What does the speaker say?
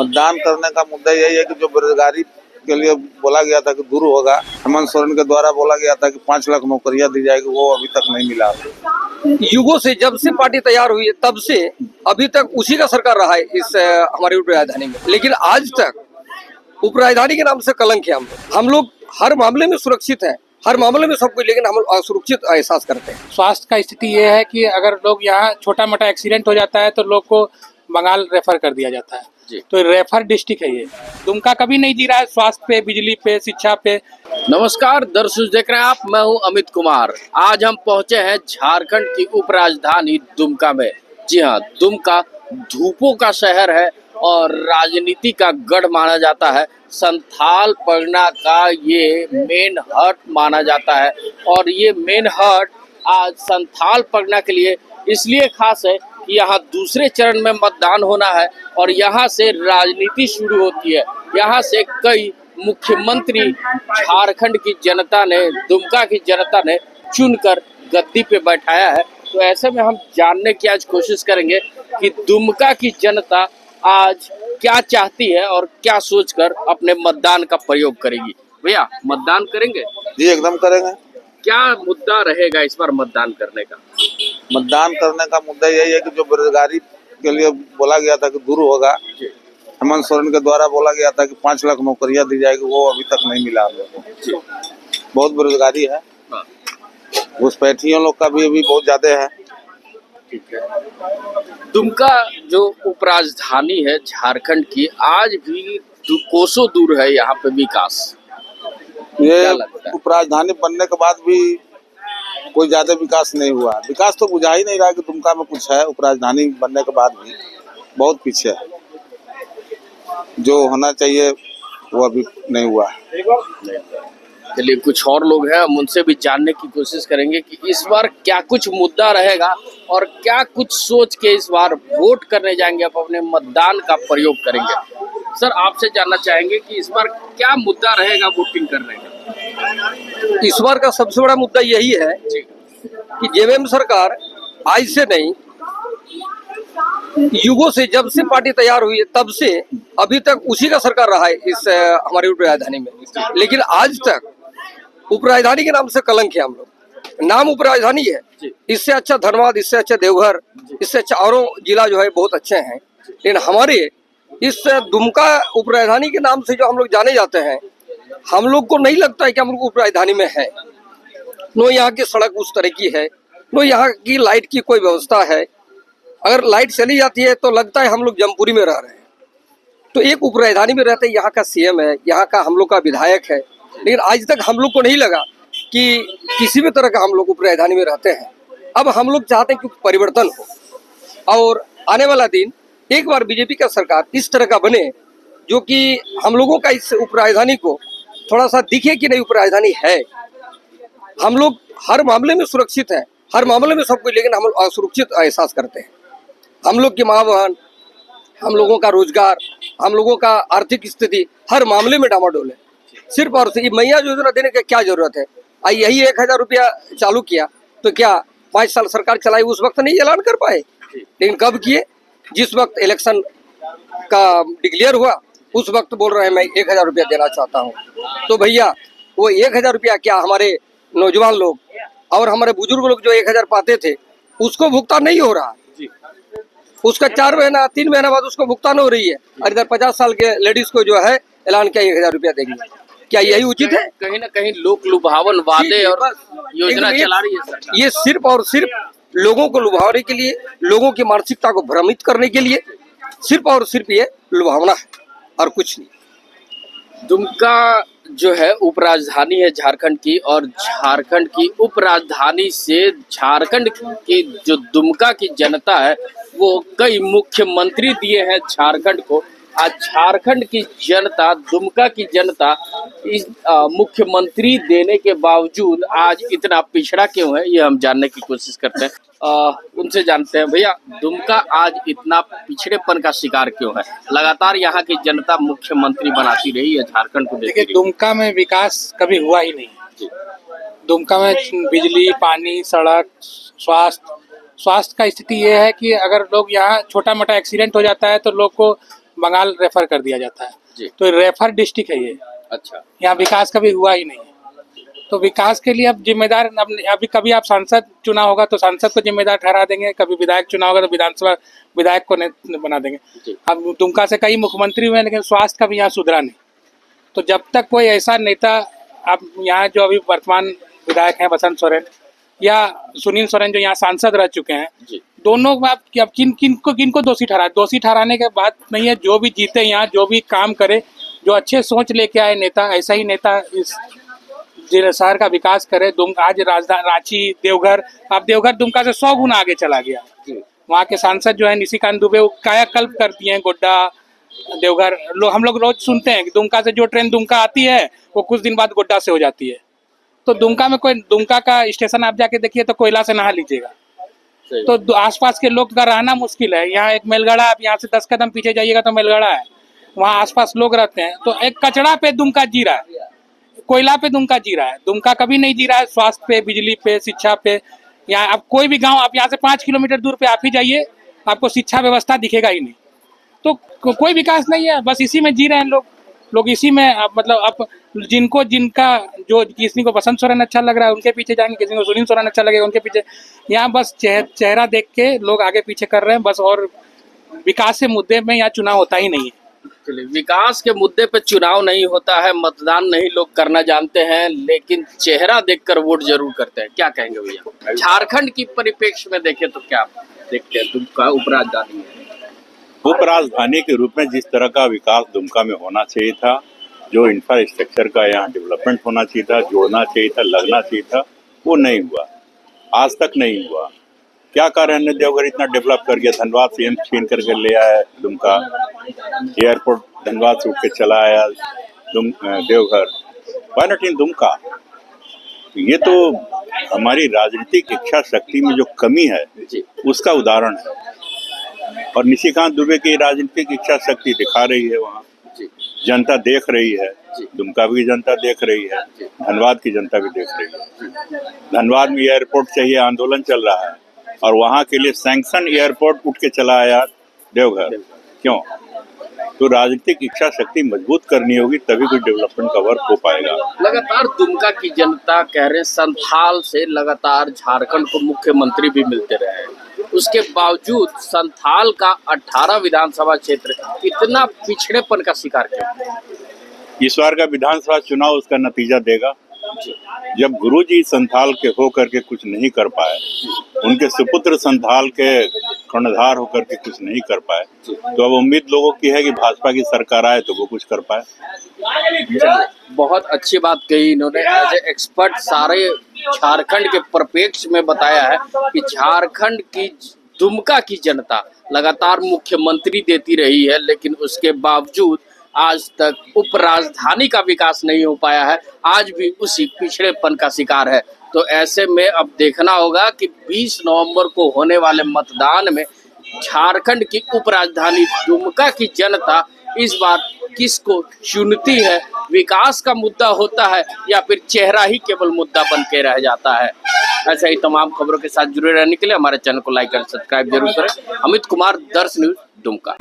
मतदान करने का मुद्दा यही है कि जो बेरोजगारी के लिए बोला गया था कि दूर होगा, हेमंत सोरेन के द्वारा बोला गया था कि 5 लाख नौकरियां दी जाएगी, वो अभी तक नहीं मिला। युगों से जब से पार्टी तैयार हुई है तब से अभी तक उसी का सरकार रहा है इस हमारी उप राजधानी में, लेकिन आज तक उप राजधानी के नाम से कलंक है। हम लोग हर मामले में सुरक्षित हैं, हर मामले में सब कुछ, लेकिन हम असुरक्षित एहसास करते हैं। स्वास्थ्य का स्थिति ये है कि अगर लोग यहाँ छोटा मोटा एक्सीडेंट हो जाता है तो लोग को बंगाल रेफर कर दिया जाता है, तो रेफर डिस्ट्रिक्ट है ये। दुमका कभी नहीं जी रहा है स्वास्थ्य पे, बिजली पे, शिक्षा पे। नमस्कार दर्शक, देख रहे हैं आप, मैं हूं अमित कुमार। आज हम पहुंचे हैं झारखंड की उपराजधानी दुमका में। जी हां, दुमका धूपों का शहर है और राजनीति का गढ़ माना जाता है। संथाल परगना का ये मेन हट माना जाता है और ये मेन हट आज संथाल परगना के लिए इसलिए खास है कि यहाँ दूसरे चरण में मतदान होना है और यहाँ से राजनीति शुरू होती है। यहाँ से कई मुख्यमंत्री झारखंड की जनता ने, दुमका की जनता ने चुनकर गद्दी पे बैठाया है। तो ऐसे में हम जानने की आज कोशिश करेंगे कि दुमका की जनता आज क्या चाहती है और क्या सोचकर अपने मतदान का प्रयोग करेगी। भैया, मतदान करेंगे? जी एकदम करेंगे। क्या मुद्दा रहेगा इस बार मतदान करने का? मतदान करने का मुद्दा यही है कि जो बेरोजगारी के लिए बोला गया था कि दूर होगा, हेमंत सोरेन के द्वारा बोला गया था कि 5 लाख नौकरियां दी जाएगी, वो अभी तक नहीं मिला। बहुत बेरोजगारी है, घुसपैठियों लोग का भी अभी बहुत ज्यादा है। ठीक है। दुमका जो उपराजधानी है झारखंड की, आज भी कोसों दूर है यहाँ पे विकास। ये उपराजधानी बनने के बाद भी कोई ज्यादा विकास नहीं हुआ। विकास तो बुझा ही नहीं रहा कि दुमका में कुछ है। उपराजधानी बनने के बाद भी बहुत पीछे है, जो होना चाहिए वो अभी नहीं हुआ। चलिए, कुछ और लोग हैं, हम उनसे भी जानने की कोशिश करेंगे कि इस बार क्या कुछ मुद्दा रहेगा और क्या कुछ सोच के इस बार वोट करने जाएंगे, आप अपने मतदान का प्रयोग करेंगे। सर, आपसे जानना चाहेंगे कि इस बार क्या मुद्दा रहेगा वोटिंग करने का? इस बार का सबसे बड़ा मुद्दा यही है कि जेवीएम सरकार आज से नहीं, युगों से जब से पार्टी तैयार हुई है तब से अभी तक उसी का सरकार रहा है इस हमारी उप राजधानी में, लेकिन आज तक उप राजधानी के नाम से कलंक है। हम लोग नाम उप राजधानी है, इससे अच्छा धनबाद, इससे अच्छा देवघर, इससे अच्छा औरों जिला जो है बहुत अच्छे हैं, लेकिन हमारे इस दुमका उप राजधानी के नाम से जो हम लोग जाने जाते हैं, हम लोग को नहीं लगता है कि हम लोग उप राजधानी में है। नो यहाँ की सड़क उस तरह की है, नो यहाँ की लाइट की कोई व्यवस्था है। अगर लाइट चली जाती है तो लगता है हम लोग जमपुरी में रह रहे हैं। तो एक उप राजधानी में रहते यहाँ का सीएम है, यहाँ का हम लोग का विधायक है, लेकिन आज तक हम लोग को नहीं लगा कि किसी भी तरह का हम लोग उप राजधानी में रहते हैं। अब हम लोग चाहते हैं कि परिवर्तन हो और आने वाला दिन एक बार बीजेपी का सरकार इस तरह का बने जो कि हम लोगों का इस उप राजधानी को थोड़ा सा दिखे कि नहीं उप राजधानी है। हम लोग हर मामले में सुरक्षित हैं, हर मामले में सब कुछ, लेकिन हम लोग असुरक्षित एहसास करते हैं। हम लोग की माँ बहन, हम लोगों का रोजगार, हम लोगों का आर्थिक स्थिति हर मामले में डामाडोल है। सिर्फ और सिर्फ मैया योजना देने की क्या जरूरत है? यही 1000 रुपया चालू किया तो क्या 5 साल सरकार चलाई उस वक्त नहीं ऐलान कर पाए? लेकिन कब किए? जिस वक्त इलेक्शन का डिक्लेयर हुआ उस वक्त बोल रहे हैं मैं 1000 रुपया देना चाहता हूँ। तो भैया, वो 1000 रुपया क्या हमारे नौजवान लोग और हमारे बुजुर्ग लोग जो 1000 पाते थे उसको भुगतान नहीं हो रहा। उसका 4 महीना 3 महीना बाद उसको भुगतान हो रही है, और इधर 50 साल के लेडीज को जो है ऐलान किया 1000 रुपया देंगे। क्या यही उचित है? कहीं ना कहीं लोक लुभावन वादे और योजना चला रही है सरकार। ये सिर्फ और सिर्फ लोगों को लुभाने के लिए, लोगों की मानसिकता को भ्रमित करने के लिए सिर्फ और सिर्फ ये लुभावना है और कुछ नहीं। दुमका जो है उपराजधानी है झारखंड की, और झारखंड की उपराजधानी से झारखंड की जो दुमका की जनता है वो कई मुख्यमंत्री दिए हैं झारखंड को। आज झारखंड की जनता, दुमका की जनता इस मुख्यमंत्री देने के बावजूद आज इतना पिछड़ा क्यों है, ये हम जानने की कोशिश करते हैं। उनसे जानते हैं, भैया दुमका आज इतना पिछड़ेपन का शिकार क्यों है? लगातार यहाँ की जनता मुख्यमंत्री बनाती रही है झारखंड को। देखिए, दुमका में विकास कभी हुआ ही नहीं। दुमका में बिजली, पानी, सड़क, स्वास्थ्य का स्थिति ये है कि अगर लोग यहाँ छोटा मोटा एक्सीडेंट हो जाता है तो लोग को बंगाल रेफर कर दिया जाता है। जी। तो रेफर डिस्ट्रिक्ट है ये, अच्छा। यहाँ विकास कभी हुआ ही नहीं है। तो विकास के लिए अब जिम्मेदार अभी कभी आप सांसद चुना होगा तो सांसद को जिम्मेदार ठहरा देंगे, कभी विधायक चुना होगा तो विधानसभा विधायक को बना देंगे। जी। अब दुमका से कई मुख्यमंत्री हुए लेकिन स्वास्थ्य कभी यहाँ सुधरा नहीं। तो जब तक कोई ऐसा नेता, अब यहाँ जो अभी वर्तमान विधायक हैं बसंत सोरेन या सुनील सोरेन जो यहाँ सांसद रह चुके हैं, जी। दोनों आप किनको दोषी ठहराने के बात नहीं है। जो भी जीते यहाँ, जो भी काम करे, जो अच्छे सोच लेके आए नेता, ऐसा ही नेता इस जिले शहर का विकास करे। आज राजधानी रांची, देवघर, अब देवघर दुमका से 100 गुना आगे चला गया। वहाँ के सांसद जो है निशिकांत दुबे, वो कायाकल्प कर दिए हैं। गोड्डा, देवघर, हम लोग रोज सुनते हैं कि दुमका से जो ट्रेन दुमका आती है वो कुछ दिन बाद गोड्डा से हो जाती है। तो दुमका का स्टेशन आप जाके देखिए तो कोयला से नहा लीजिएगा। तो आसपास के लोग का रहना मुश्किल है। यहाँ एक मेलगढ़ा, आप यहाँ से 10 कदम पीछे जाइएगा तो मेलगढ़ा है, वहाँ आसपास लोग रहते हैं। तो एक कचड़ा पे दुमका जी रहा है, कोयला पे दुमका जी रहा है। दुमका कभी नहीं जी रहा है स्वास्थ्य पे, बिजली पे, शिक्षा पे। यहाँ आप कोई भी गांव, आप यहाँ से 5 किलोमीटर दूर पे आप ही जाइए, आपको शिक्षा व्यवस्था दिखेगा ही नहीं। तो कोई विकास नहीं है, बस इसी में जी रहे हैं लोग इसी में। मतलब अब किसी को बसंत सोरेन अच्छा लग रहा है उनके पीछे जाएंगे, किसी को सुनील सोरेन अच्छा लगेगा उनके पीछे। यहाँ बस चेहरा देख के लोग आगे पीछे कर रहे हैं बस, और विकास के मुद्दे में यहाँ चुनाव होता ही नहीं है। चलिए, विकास के मुद्दे पे चुनाव नहीं होता है, मतदान नहीं लोग करना जानते हैं, लेकिन चेहरा देखकर वोट जरूर करते हैं। क्या कहेंगे भैया? झारखंड की परिप्रेक्ष्य में देखें तो क्या देखते हैं? दुमका उपराजधानी है, उपराजधानी के रूप में जिस तरह का विकास दुमका में होना चाहिए था, जो इंफ्रास्ट्रक्चर का यहाँ डेवलपमेंट होना चाहिए था, जोड़ना चाहिए था, लगना चाहिए था, वो नहीं हुआ, आज तक नहीं हुआ। क्या कारण है? देवघर इतना डेवलप कर गया, धनबाद से एम्स छीन करके ले आया दुमका, एयरपोर्ट धनबाद से उठ के चला आया Deoghar, why not in Dumka? ये तो हमारी राजनीतिक इच्छा शक्ति में जो कमी है उसका उदाहरण है। और निशिकांत दुबे की राजनीतिक इच्छा शक्ति दिखा रही है, वहाँ जनता देख रही है, दुमका की जनता देख रही है, धनबाद की जनता भी देख रही है। धनबाद में एयरपोर्ट चाहिए, आंदोलन चल रहा है, और वहाँ के लिए सैंक्शन एयरपोर्ट उठ के चला आया देवघर। क्यों? तो राजनीतिक इच्छा शक्ति मजबूत करनी होगी, तभी कोई डेवलपमेंट का वर्क हो पाएगा। लगातार दुमका की जनता कह रहे हैं संथाल से लगातार झारखंड को मुख्यमंत्री भी मिलते रहे, उसके बावजूद संथाल का 18 विधानसभा क्षेत्र इतना पिछड़ेपन का शिकार क्यों? इस बार का विधानसभा चुनाव उसका नतीजा देगा। जब गुरुजी संथाल के होकर के कुछ नहीं कर पाए, उनके सुपुत्र संथाल के कर्णधार होकर के कुछ नहीं कर पाए, तो अब उम्मीद लोगों की है कि भाजपा की सरकार आए तो वो कुछ कर पाए। बहुत अच्छी बात कही इन्होंने। एज ए एक्सपर्ट सारे झारखंड के परिप्रेक्ष्य में बताया है कि झारखंड की दुमका की जनता लगातार मुख्यमंत्री देती रही है, लेकिन उसके बावजूद आज तक उपराजधानी का विकास नहीं हो पाया है, आज भी उसी पिछड़ेपन का शिकार है। तो ऐसे में अब देखना होगा कि 20 नवंबर को होने वाले मतदान में झारखंड की उपराजधानी दुमका की जनता इस बार किसको चुनती है? विकास का मुद्दा होता है या फिर चेहरा ही केवल मुद्दा बन के रह जाता है? ऐसा ही तमाम खबरों के साथ जुड़े रहने के लिए हमारे चैनल को लाइक और सब्सक्राइब जरूर करें। अमित कुमार, दर्श न्यूज, दुमका।